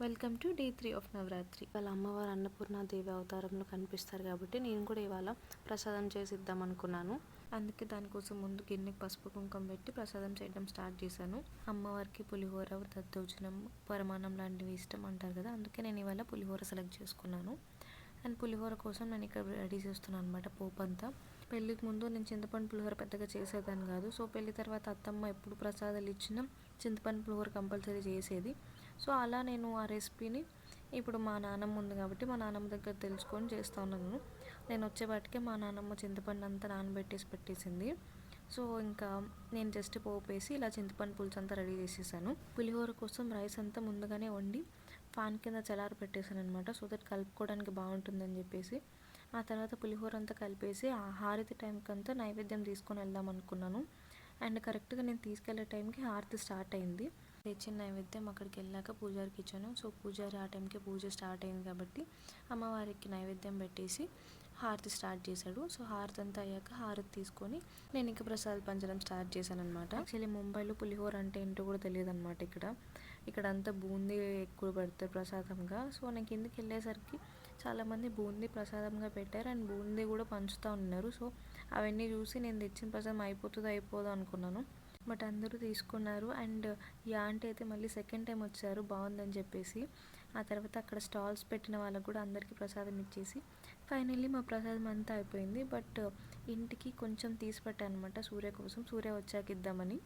Welcome to day 3 of Navratri. వాళ్ళ అమ్మవారు అన్నపూర్ణాదేవి అవతారంలో కనిపిస్తారు కాబట్టి నేను కూడా ఇవాళ ప్రసాదం చేసి ఇద్దాం అనుకున్నాను. అందుకే దానికోసం ముందు గిన్నెకి పసుపు కుంకుమ పెట్టి ప్రసాదం చేయడం స్టార్ట్ చేశాను. అమ్మవారికి పులిహోర, దద్దోజనం, పరమాన్నం లాంటివి ఇష్టం అంటారు కదా, అందుకే నేను ఇవాళ పులిహోర సెలెక్ట్ చేసుకున్నాను. అండ్ పులిహోర కోసం నేను ఇక్కడ రెడీ చేస్తున్నాను అనమాట పోపు అంతా. పెళ్ళికి ముందు నేను చింతపండు పులిహోర పెద్దగా చేసేదాన్ని కాదు. సో పెళ్ళి తర్వాత అత్తమ్మ ఎప్పుడు ప్రసాదాలు ఇచ్చినా చింతపండు పులిహోర కంపల్సరీ చేసేది. సో అలా నేను ఆ రెసిపీని ఇప్పుడు మా నాన్నమ్మ ఉంది కాబట్టి మా నాన్నమ్మ దగ్గర తెలుసుకొని చేస్తూ ఉన్నాను. నేను వచ్చేపాటికే మా నాన్నమ్మ చింతపండు అంతా నానబెట్టేసి పెట్టేసింది. సో ఇంకా నేను జస్ట్ పోపు వేసి ఇలా చింతపండు పులుసు అంతా రెడీ చేసేసాను. పులిహోర కోసం రైస్ అంతా ముందుగానే వండి పాన్ కింద చల్లారి పెట్టేశాను అనమాట. సో దట్ కలుపుకోవడానికి బాగుంటుందని చెప్పేసి. ఆ తర్వాత పులిహోర అంతా కలిపేసి ఆ హారతి టైంకి అంతా నైవేద్యం తీసుకొని వెళ్దాం అనుకున్నాను. అండ్ కరెక్ట్గా నేను తీసుకెళ్లే టైంకి హారతి స్టార్ట్ అయింది. తెచ్చిన నైవేద్యం అక్కడికి వెళ్ళాక పూజారికి ఇచ్చాను. సో పూజారి ఆ టైంకి పూజ స్టార్ట్ అయింది కాబట్టి అమ్మవారికి నైవేద్యం పెట్టేసి హారతి స్టార్ట్ చేశాడు. సో హారతి అంతా అయ్యాక హారతి తీసుకొని నేను ఇంకా ప్రసాదం పంచడం స్టార్ట్ చేశాను అనమాట. యాక్చువల్లీ ముంబైలో పులిహోర అంటే ఏంటో కూడా తెలియదు అనమాట. ఇక్కడ అంతా బూందీ ఎక్కువ పెడతారు ప్రసాదంగా. సో నేను కిందకి వెళ్ళేసరికి చాలామంది బూందీ ప్రసాదంగా పెట్టారు అండ్ బూందీ కూడా పంచుతూ ఉన్నారు. సో అవన్నీ చూసి నేను తెచ్చిన ప్రసాదం అయిపోదో అనుకున్నాను. బట్ అందరూ తీసుకున్నారు. అండ్ ఈ ఆంటీ అయితే మళ్ళీ సెకండ్ టైం వచ్చారు బాగుందని చెప్పేసి. ఆ తర్వాత అక్కడ స్టాల్స్ పెట్టిన వాళ్ళకు కూడా అందరికీ ప్రసాదం ఇచ్చేసి ఫైనల్లీ మా ప్రసాదం అంతా అయిపోయింది. బట్ ఇంటికి కొంచెం తీసి పెట్టాను అనమాట సూర్య కోసం, సూర్య వచ్చాక ఇద్దామని.